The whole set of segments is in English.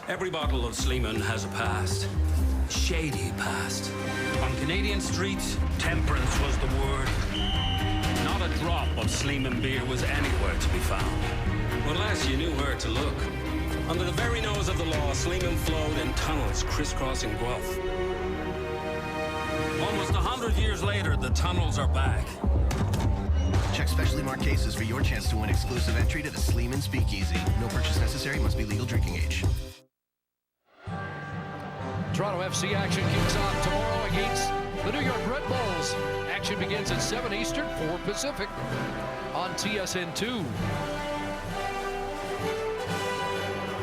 Every bottle of Sleeman has a past. Shady past. On Canadian streets, temperance was the word. Not a drop of Sleeman beer was anywhere to be found. Unless you knew where to look. Under the very nose of the law, Sleeman flowed in tunnels crisscrossing Guelph. Almost 100 years later, the tunnels are back. Check specially marked cases for your chance to win exclusive entry to the Sleeman Speakeasy. No purchase necessary. Must be legal drinking age. Toronto FC action kicks off tomorrow against the New York Red Bulls. Action begins at 7 Eastern, 4 Pacific on TSN2.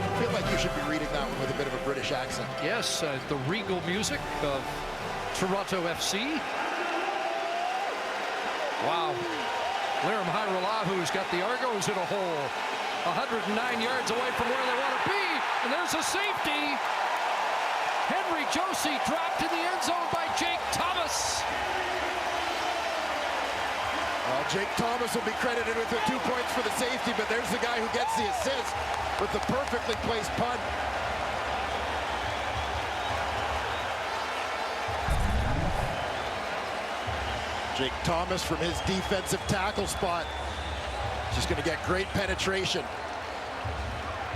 I feel like you should be reading that one with a bit of a British accent. Yes, the regal music of Toronto FC. Wow. Lirim Hajrullahu got the Argos in a hole. 109 yards away from where they want to be. And there's a safety. Henry Josie dropped in the end zone by Jake Thomas. Well, Jake Thomas will be credited with the 2 points for the safety, but there's the guy who gets the assist with the perfectly placed punt. Jake Thomas from his defensive tackle spot. Just going to get great penetration.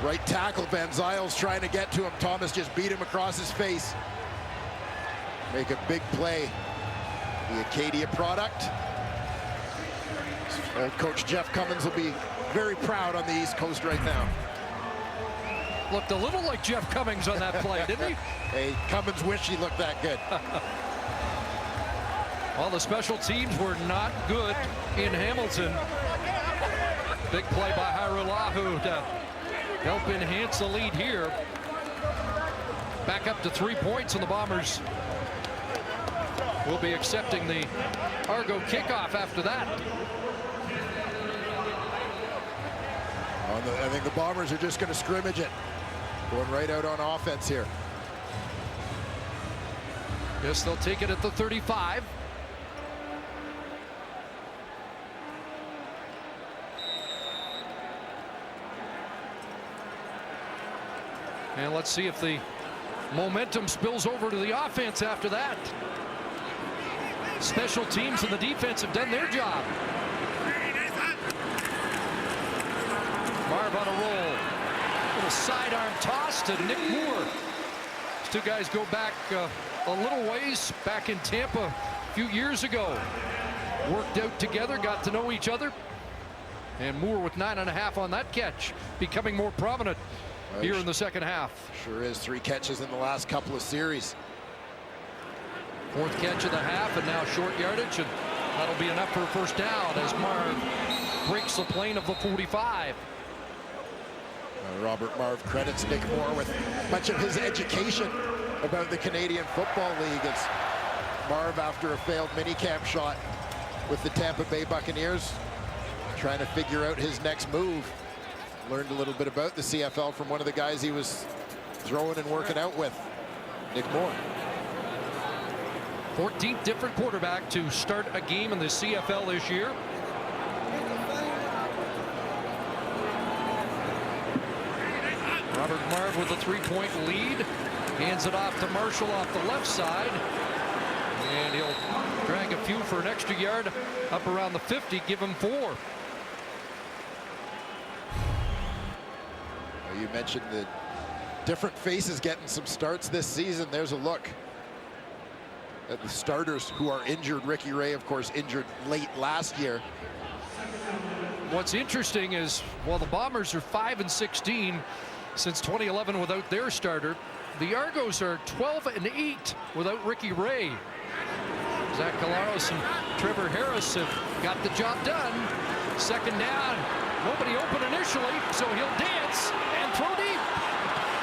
Right tackle, Van Zyle's trying to get to him. Thomas just beat him across his face. Make a big play. The Acadia product. Old coach Jeff Cummins will be very proud on the East Coast right now. Looked a little like Jeff Cummings on that play, didn't he? Hey, Cummins wished he looked that good. Well, the special teams were not good in Hamilton. Big play by Hajrullahu to help enhance the lead here. Back up to 3 points, and the Bombers will be accepting the Argo kickoff after that. I think the Bombers are just going to scrimmage it. Going right out on offense here. Yes, they'll take it at the 35. And let's see if the momentum spills over to the offense after that. Special teams and the defense have done their job. Marv on a roll. Little sidearm toss to Nick Moore. These two guys go back a little ways, back in Tampa a few years ago. Worked out together, got to know each other. And Moore with 9.5 on that catch, becoming more prominent here in the second half. Sure is. 3 catches in the last couple of series. 4th catch of the half, and now short yardage, and that'll be enough for a first down as Marv breaks the plane of the 45. Robert Marv credits Nick Moore with much of his education about the Canadian Football League, as Marv, after a failed minicamp shot with the Tampa Bay Buccaneers, trying to figure out his next move. Learned a little bit about the CFL from one of the guys he was throwing and working out with, Nick Moore. 14th different quarterback to start a game in the CFL this year. Robert Marv with a 3-point lead. Hands it off to Marshall off the left side. And he'll drag a few for an extra yard up around the 50, give him 4. You mentioned the different faces getting some starts this season. There's a look at the starters who are injured. Ricky Ray, of course, injured late last year. What's interesting is, while the Bombers are 5-16 since 2011 without their starter, the Argos are 12-8 without Ricky Ray. Zach Calaros and Trevor Harris have got the job done. Second down, nobody open initially, so he'll dance and throw deep.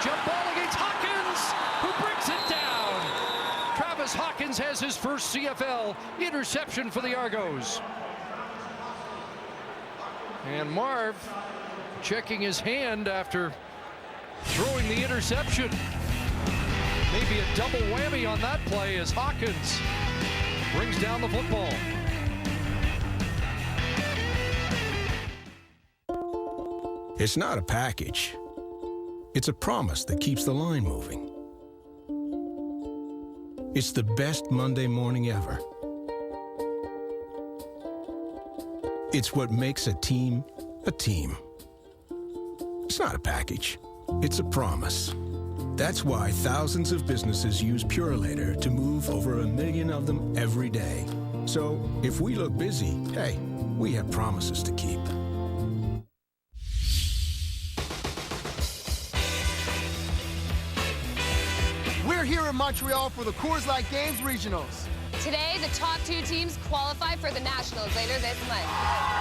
Jump ball against Hawkins, who brings it down. Travis Hawkins has his first CFL interception for the Argos. And Marv checking his hand after throwing the interception. Maybe a double whammy on that play as Hawkins brings down the football. It's not a package, It's a promise that keeps the line moving. It's the best Monday morning ever. It's what makes a team a team. It's not a package. It's a promise. That's why thousands of businesses use Purolator to move over 1 million of them every day. So if we look busy, hey, we have promises to keep. We're here in Montreal for the Coors Light Games Regionals. Today, the top 2 teams qualify for the Nationals later this month.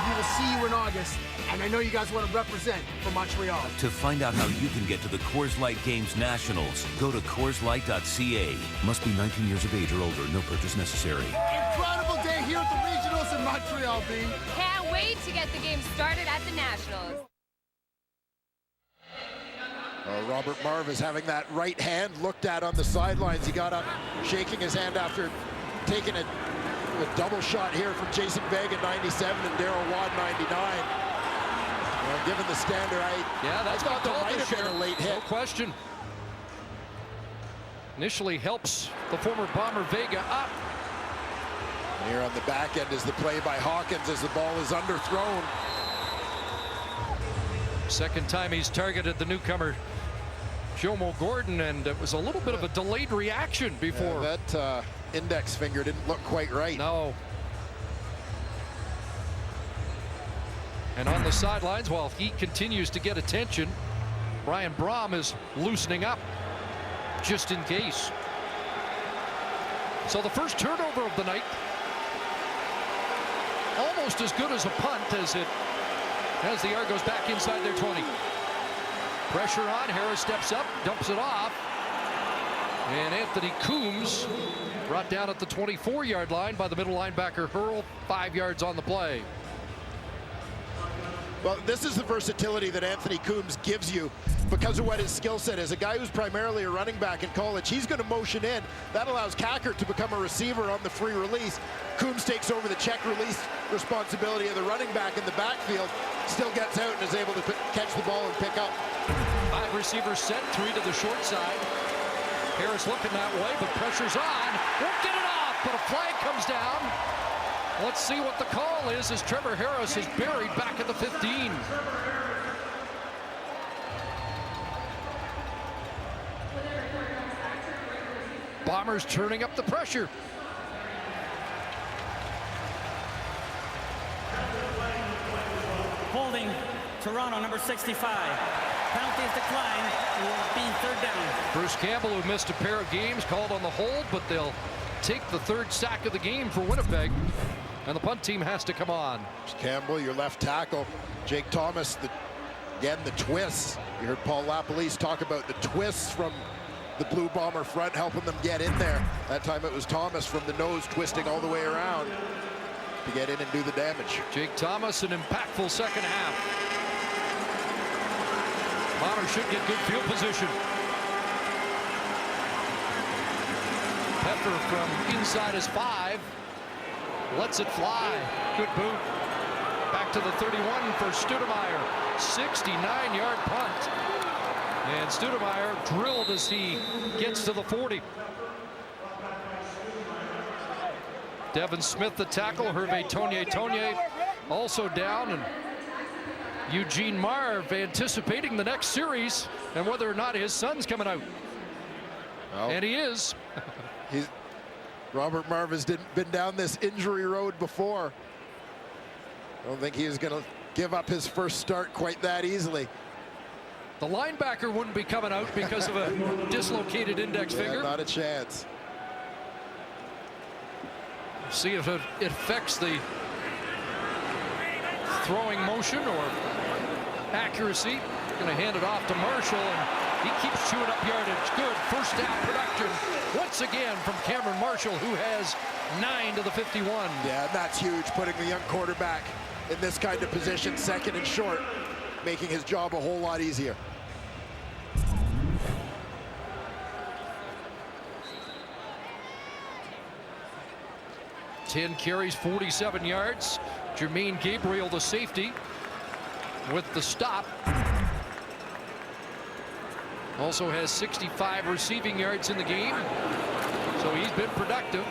We will see you in August, and I know you guys want to represent for Montreal. To find out how you can get to the Coors Light Games Nationals, go to CoorsLight.ca. Must be 19 years of age or older. No purchase necessary. Incredible day here at the Regionals in Montreal, B. Can't wait to get the game started at the Nationals. Robert Marv is having that right hand looked at on the sidelines. He got up shaking his hand after taking a double shot here from Jason Vega, 97, and Darryl Watt, 99. Well, given the standard, I thought there might have been a late hit. No question. Initially helps the former Bomber Vega up. Here on the back end is the play by Hawkins as the ball is underthrown. Second time he's targeted the newcomer Jomo Gordon, and it was a little bit of a delayed reaction before. Yeah, that index finger didn't look quite right. No. And on the sidelines, while he continues to get attention, Brian Brahm is loosening up just in case. So the first turnover of the night, almost as good as a punt as the Argos back inside their 20. Pressure on, Harris steps up, dumps it off, and Anthony Coombs brought down at the 24-yard line by the middle linebacker Hurl, 5 yards on the play. Well, this is the versatility that Anthony Coombs gives you because of what his skill set is. A guy who's primarily a running back in college, he's going to motion in. That allows Kackert to become a receiver on the free release. Coombs takes over the check release responsibility of the running back in the backfield, still gets out and is able to catch the ball and pick up. 5 receivers set, 3 to the short side. Harris looking that way, but pressure's on. Won't get it off, but a flag comes down. Let's see what the call is as Trevor Harris is buried back at the 15. Bombers turning up the pressure. Holding Toronto, number 65. Penalty is declined. It will be 3rd down. Bruce Campbell, who missed a pair of games, called on the hold, but they'll take the 3rd sack of the game for Winnipeg. And the punt team has to come on. Campbell, your left tackle. Jake Thomas, again, the twists. You heard Paul Lapalisse talk about the twists from the Blue Bomber front, helping them get in there. That time it was Thomas from the nose twisting all the way around to get in and do the damage. Jake Thomas, an impactful second half. Bombers should get good field position. Pepper from inside his 5. Lets it fly. Good boot. Back to the 31 for Studemeyer. 69-yard punt. And Studemeyer drilled as he gets to the 40. Devin Smith, the tackle. Hervé Tonye also down. And Eugene Marv anticipating the next series and whether or not his son's coming out. Well, and he is. Robert Marv has been down this injury road before. I don't think he is going to give up his first start quite that easily. The linebacker wouldn't be coming out because of a dislocated index finger. Not a chance. See if it affects the throwing motion or accuracy. Going to hand it off to Marshall, and he keeps chewing up yardage. Good first down production once again from Cameron Marshall, who has 9 to the 51. Yeah, and that's huge, putting the young quarterback in this kind of position, second and short, making his job a whole lot easier. Ten carries, 47 yards. Jermaine Gabriel, the safety, with the stop. Also has 65 receiving yards in the game. So he's been productive.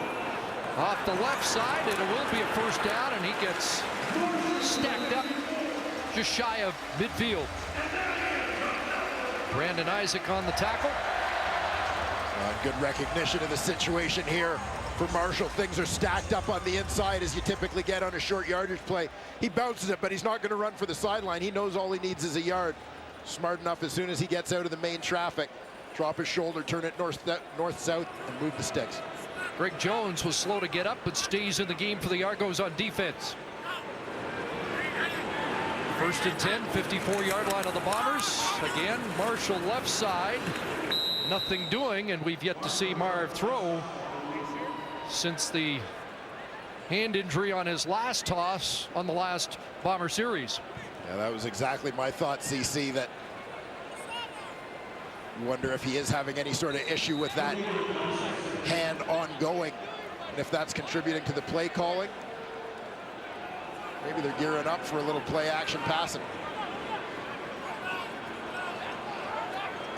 Off the left side, and it will be a first down, and he gets stacked up just shy of midfield. Brandon Isaac on the tackle. Good recognition of the situation here for Marshall. Things are stacked up on the inside as you typically get on a short yardage play. He bounces it, but he's not going to run for the sideline. He knows all he needs is a yard. Smart enough as soon as he gets out of the main traffic, drop his shoulder, turn it north-south, and move the sticks. Greg Jones was slow to get up, but stays in the game for the Argos on defense. First and 10, 54-yard line of the Bombers. Again, Marshall left side. Nothing doing, and we've yet to see Marv throw since the hand injury on his last toss on the last Bomber series. Yeah, that was exactly my thought, CC, that you wonder if he is having any sort of issue with that hand ongoing, and if that's contributing to the play calling. Maybe they're gearing up for a little play action passing.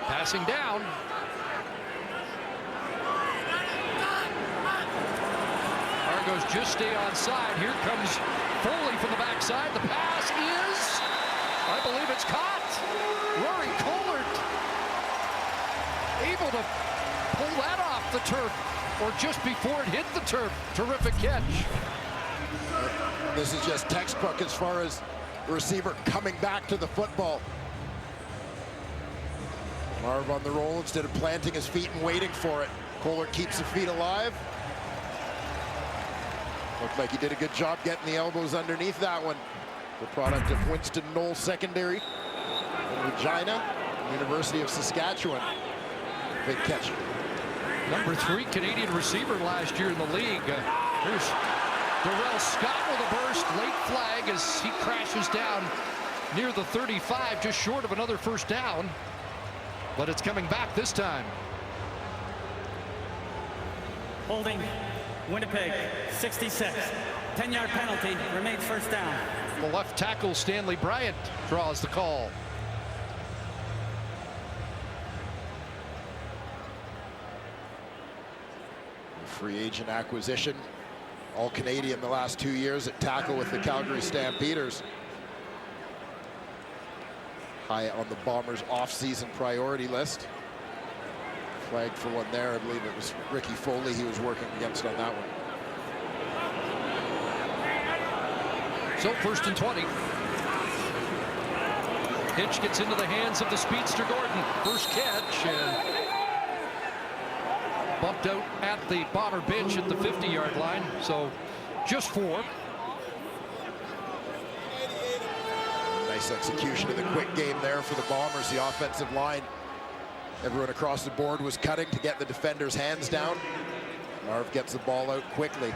Passing down. Argos just stay onside. Here comes Foley from the backside. The pass is, I believe it's caught. Rory Collard able to pull that off the turf, or just before it hit the turf. Terrific catch. This is just textbook as far as the receiver coming back to the football. Marv on the roll instead of planting his feet and waiting for it. Kohler keeps the feet alive. Looked like he did a good job getting the elbows underneath that one. The product of Winston Knoll Secondary in Regina, University of Saskatchewan. Big catch. Number 3 Canadian receiver last year in the league. Here's Darrell Scott with a burst. Late flag as he crashes down near the 35, just short of another first down. But it's coming back this time. Holding Winnipeg, 66. 10-yard penalty, remains first down. The left tackle, Stanley Bryant, draws the call. Free agent acquisition. All Canadian the last 2 years at tackle with the Calgary Stampeders. High on the Bombers' off-season priority list. Flagged for one there. I believe it was Ricky Foley he was working against on that one. So first and 20. Hitch gets into the hands of the speedster Gordon. First catch and bumped out at the Bomber bench at the 50-yard line. So just 4. Nice execution of the quick game there for the Bombers. The offensive line, everyone across the board was cutting to get the defenders' hands down. Marv gets the ball out quickly,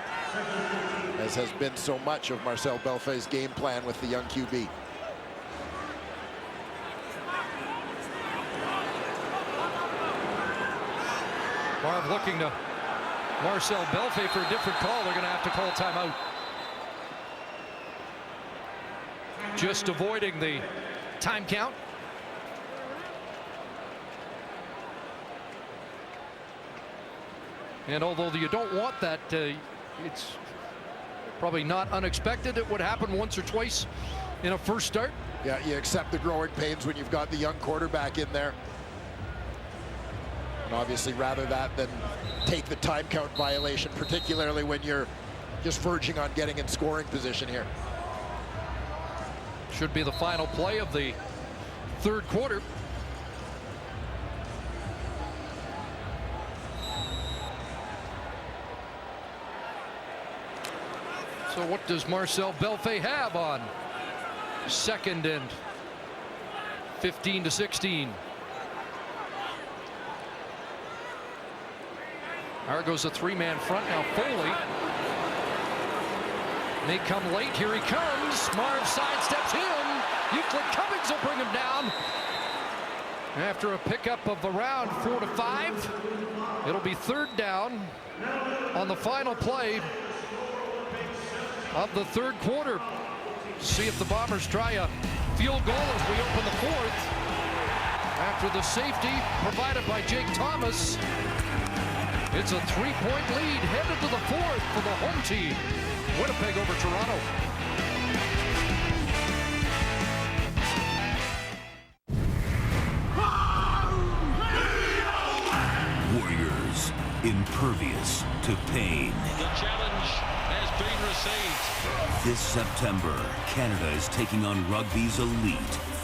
as has been so much of Marcel Belfay's game plan with the young QB. Marv looking to Marcel Belfay for a different call. They're going to have to call timeout. Just avoiding the time count. And although you don't want that, it's probably not unexpected. It would happen once or twice in a first start. Yeah, you accept the growing pains when you've got the young quarterback in there. And obviously rather that than take the time count violation, particularly when you're just verging on getting in scoring position here. Should be the final play of the third quarter. So what does Marcel Belfay have on second and 15 to 16? Argos a 3-man front now. Foley may come late. Here he comes. Marv sidesteps him. Euclid Cummings will bring him down. After a pickup of around 4 to 5, it'll be third down on the final play of the third quarter. See if the Bombers try a field goal as we open the fourth. after the safety provided by Jake Thomas. It's a 3-point lead headed to the fourth for the home team. Winnipeg over Toronto. Warriors, impervious to pain. The challenge has been received. This September, Canada is taking on rugby's elite,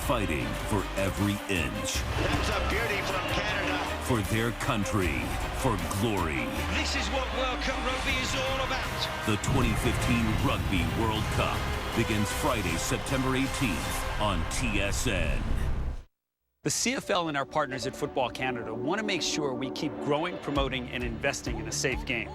fighting for every inch. That's a beauty from Canada. For their country, for glory. This is what World Cup rugby is all about. The 2015 Rugby World Cup begins Friday, September 18th on TSN. The CFL and our partners at Football Canada want to make sure we keep growing, promoting, and investing in a safe game.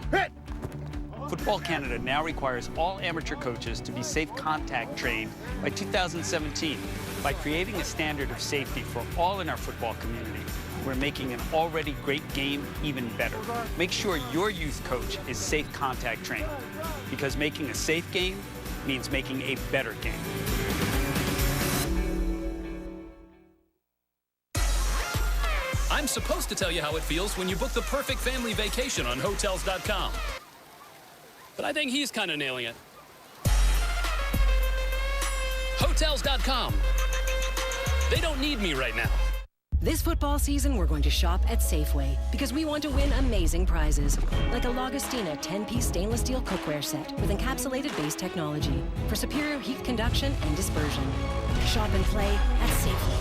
Football Canada now requires all amateur coaches to be safe contact trained by 2017. By creating a standard of safety for all in our football community, we're making an already great game even better. Make sure your youth coach is safe contact trained, because making a safe game means making a better game. I'm supposed to tell you how it feels when you book the perfect family vacation on Hotels.com. But I think he's kind of nailing it. Hotels.com. They don't need me right now. This football season, we're going to shop at Safeway because we want to win amazing prizes, like a L'Augustina 10-piece stainless steel cookware set with encapsulated base technology for superior heat conduction and dispersion. Shop and play at Safeway.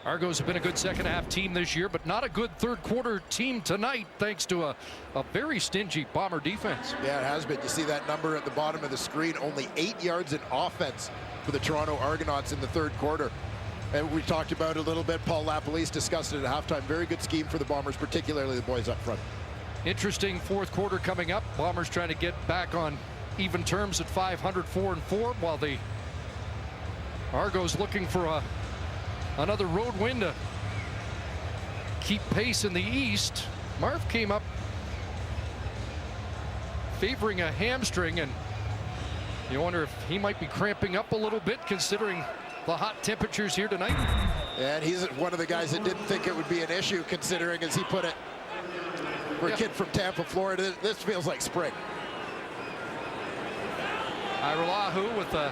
Argos have been a good second-half team this year, but not a good third-quarter team tonight, thanks to a very stingy Bomber defense. Yeah, it has been. You see that number at the bottom of the screen, only 8 yards in offense for the Toronto Argonauts in the third quarter. And we talked about it a little bit. Paul Lapalisse discussed it at halftime. Very good scheme for the Bombers, particularly the boys up front. Interesting fourth quarter coming up. Bombers trying to get back on even terms at 500, 4-4, while the Argos looking for another road win to keep pace in the East. Marv came up favoring a hamstring, and you wonder if he might be cramping up a little bit considering the hot temperatures here tonight. And he's one of the guys that didn't think it would be an issue, considering, as he put it, for a kid from Tampa, Florida, this feels like spring. Irolahu with a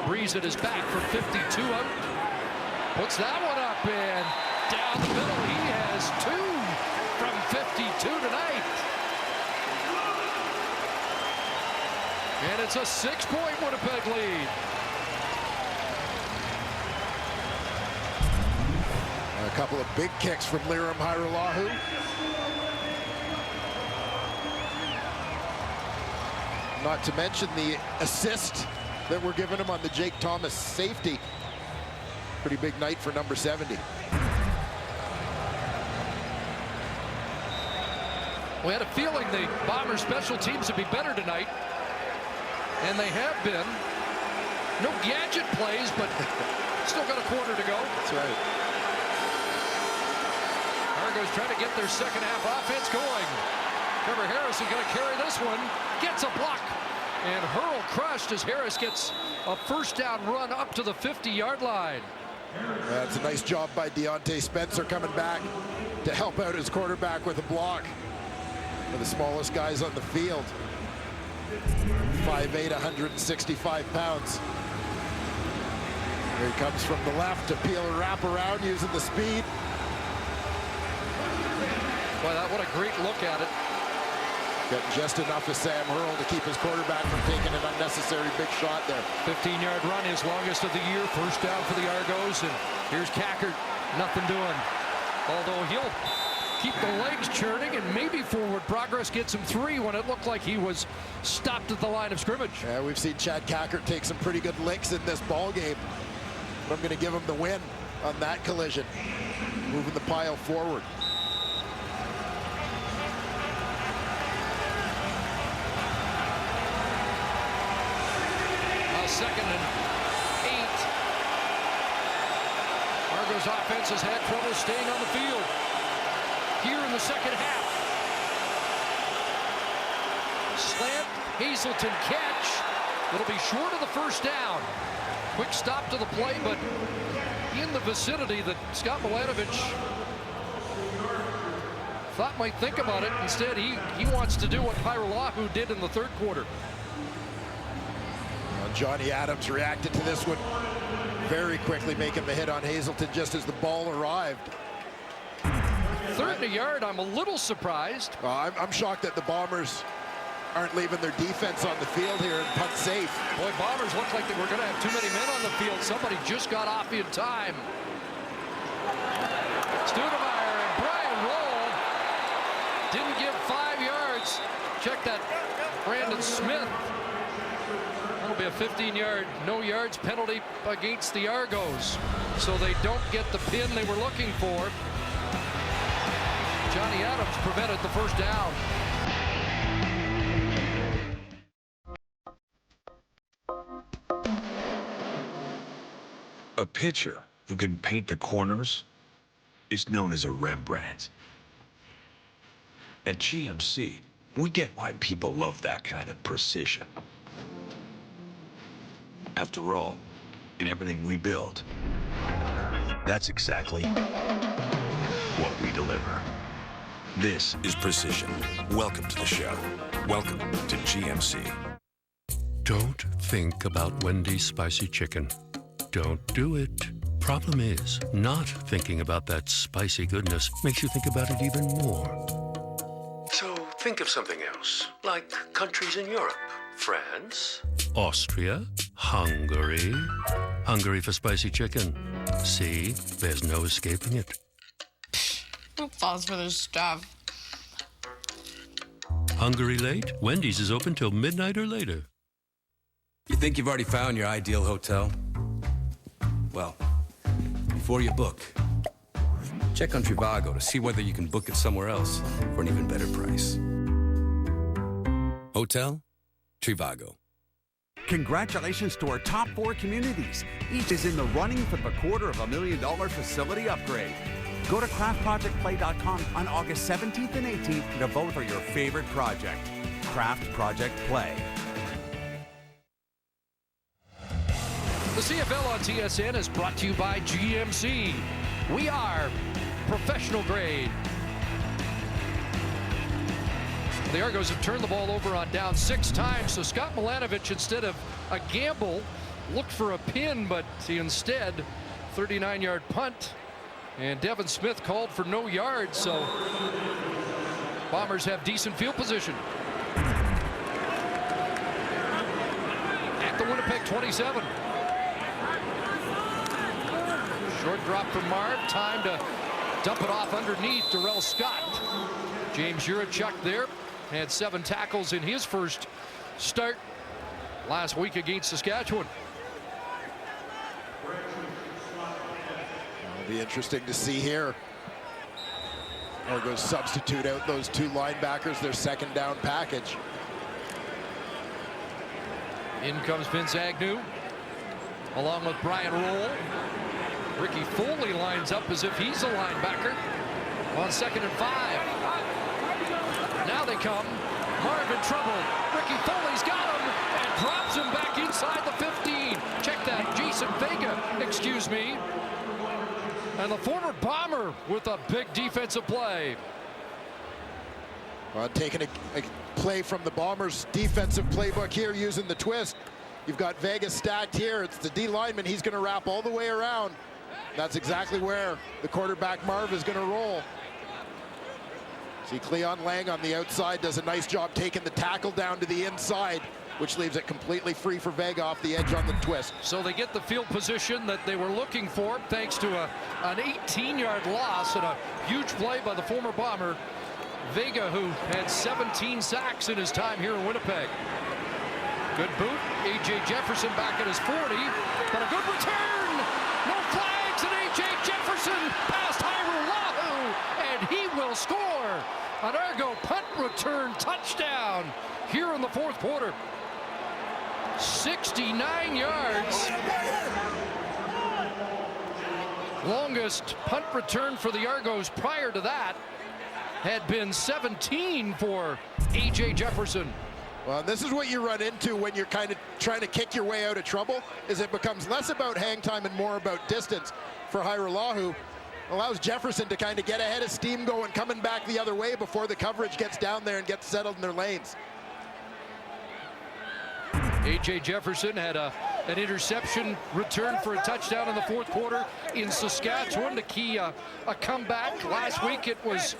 breeze at his back for 52 out. Puts that one up and down the middle. He has 2 from 52 tonight. And it's a 6-point Winnipeg lead. A couple of big kicks from Liram Hajrullahu. Not to mention the assist that we're giving him on the Jake Thomas safety. Pretty big night for number 70. We had a feeling the Bombers special teams would be better tonight, and they have been. No gadget plays, but still got a quarter to go. That's right. Argos trying to get their second half offense going. Trevor Harris is going to carry this one. Gets a block. And Hurl crushed as Harris gets a first down run up to the 50-yard line. That's a nice job by Deontay Spencer coming back to help out his quarterback with a block. One of the smallest guys on the field. 5'8", 165 pounds. Here he comes from the left to peel a wrap around using the speed. Boy, what a great look at it. Getting just enough of Sam Hurl to keep his quarterback from taking an unnecessary big shot there. 15-yard run, his longest of the year. First down for the Argos, and here's Cackert. Nothing doing. Although he'll keep the legs churning, and maybe forward progress gets him 3 when it looked like he was stopped at the line of scrimmage. Yeah, we've seen Chad Cackert take some pretty good licks in this ball game. But I'm going to give him the win on that collision. Moving the pile forward. Second and 8. Argos offense has had trouble staying on the field here in the second half. Slant Hazelton catch. It'll be short of the first down. quick stop to the play, but in the vicinity that Scott Milanovich thought might think about it. Instead, he wants to do what Pyrolahu did in the third quarter. Well, Johnny Adams reacted to this one very quickly, making the hit on Hazelton just as the ball arrived. Third and a yard, I'm a little surprised. I'm shocked that the Bombers aren't leaving their defense on the field here and punt safe. Boy, Bombers look like they were going to have too many men on the field. Somebody just got off in time. Studemeyer and Brian Roll didn't give 5 yards. Check that, Brandon Smith. That'll be a 15-yard no yards penalty against the Argos. So they don't get the pin they were looking for. Johnny Adams prevented the first down. A pitcher who can paint the corners is known as a Rembrandt. At GMC, we get why people love that kind of precision. After all, in everything we build, that's exactly what we deliver. This is precision. Welcome to the show. Welcome to GMC. Don't think about Wendy's spicy chicken. Don't do it. Problem is, not thinking about that spicy goodness makes you think about it even more. So think of something else, like countries in Europe. France, Austria, Hungary. Hungary for spicy chicken. See, there's no escaping it. Who falls for this stuff? Hungry late? Wendy's is open till midnight or later. You think you've already found your ideal hotel? Well, before you book, check on Trivago to see whether you can book it somewhere else for an even better price. Hotel Trivago. Congratulations to our top 4 communities. Each is in the running for the $250,000 facility upgrade. Go to craftprojectplay.com on August 17th and 18th to vote for your favorite project. Craft Project Play. The CFL on TSN is brought to you by GMC. We are professional grade. The Argos have turned the ball over on down 6 times, so Scott Milanovich, instead of a gamble, looked for a pin, but he instead 39-yard punt, and Devin Smith called for no yards, so Bombers have decent field position. At the Winnipeg 27. Short drop from Marv, time to dump it off underneath Darrell Scott. James Jurachuk there. Had 7 tackles in his first start last week against Saskatchewan. It'll be interesting to see here. Argos substitute out those 2 linebackers, their second down package. In comes Vince Agnew, along with Brian Roll. Ricky Foley lines up as if he's a linebacker on 2nd and 5. Now they come. Marv in trouble. Ricky Foley's got him and drops him back inside the 15. Check that. Jason Vega, excuse me. And the former Bomber with a big defensive play. Well, taking a play from the Bombers' defensive playbook here, using the twist. You've got Vega stacked here. It's the D lineman. He's going to wrap all the way around. That's exactly where the quarterback Marv is going to roll. See, Cleon Lang on the outside does a nice job taking the tackle down to the inside, which leaves it completely free for Vega off the edge on the twist. So they get the field position that they were looking for thanks to an 18-yard loss and a huge play by the former Bomber, Vega, who had 17 sacks in his time here in Winnipeg. Good boot. A.J. Jefferson back at his 40, but a good return. No flags, and A.J. Jefferson past Pyrolahu, and he will score. An Argo punt return touchdown here in the 4th quarter. 69 yards. Longest punt return for the Argos prior to that had been 17 for A.J. Jefferson. Well, this is what you run into when you're kind of trying to kick your way out of trouble, is it becomes less about hang time and more about distance for Hairolahu. Allows Jefferson to kind of get ahead of steam going, coming back the other way before the coverage gets down there and gets settled in their lanes. A.J. Jefferson had an interception return for a touchdown in the fourth quarter in Saskatchewan to key a comeback. Last week it was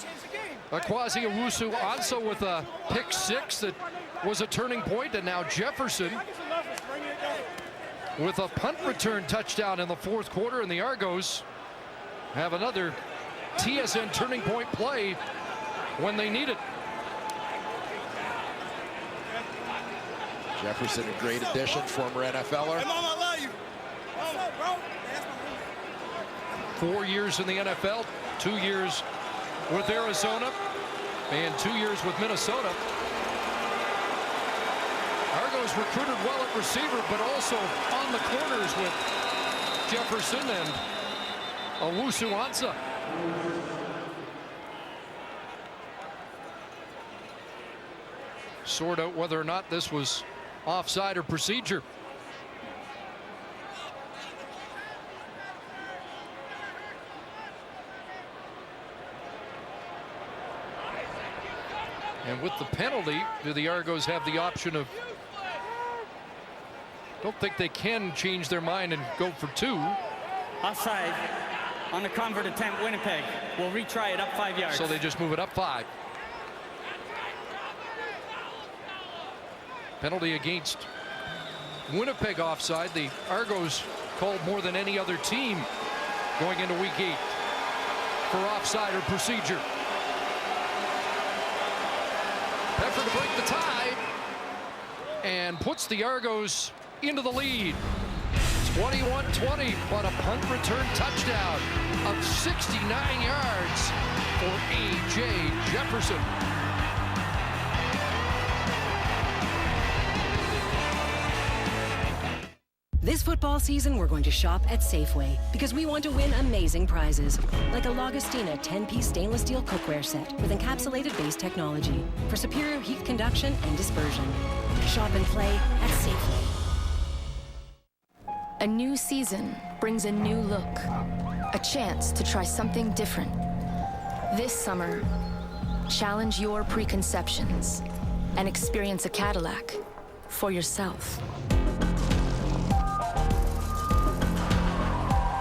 Kwasi Owusu-Ansah with a pick six that was a turning point, and now Jefferson with a punt return touchdown in the fourth quarter, and the Argos have another TSN turning point play when they need it. Jefferson, a great addition, former NFLer. Hey, Mama, I love you. Mama, bro. 4 years in the NFL, 2 years with Arizona, and 2 years with Minnesota. Argos recruited well at receiver, but also on the corners with Jefferson and Owusu-Ansah. Sort out whether or not this was offside or procedure. And with the penalty, do the Argos have the option of... Don't think they can change their mind and go for two. Offside on the convert attempt. Winnipeg will retry it up 5 yards. So they just move it up 5. Penalty against Winnipeg offside. The Argos called more than any other team going into week 8 for offside or procedure. Effort to break the tie and puts the Argos into the lead. 21-20, but a punt return touchdown of 69 yards for A.J. Jefferson. This football season, we're going to shop at Safeway because we want to win amazing prizes, like a Lagostina 10-piece stainless steel cookware set with encapsulated base technology for superior heat conduction and dispersion. Shop and play at Safeway. A new season brings a new look, a chance to try something different. This summer, challenge your preconceptions and experience a Cadillac for yourself.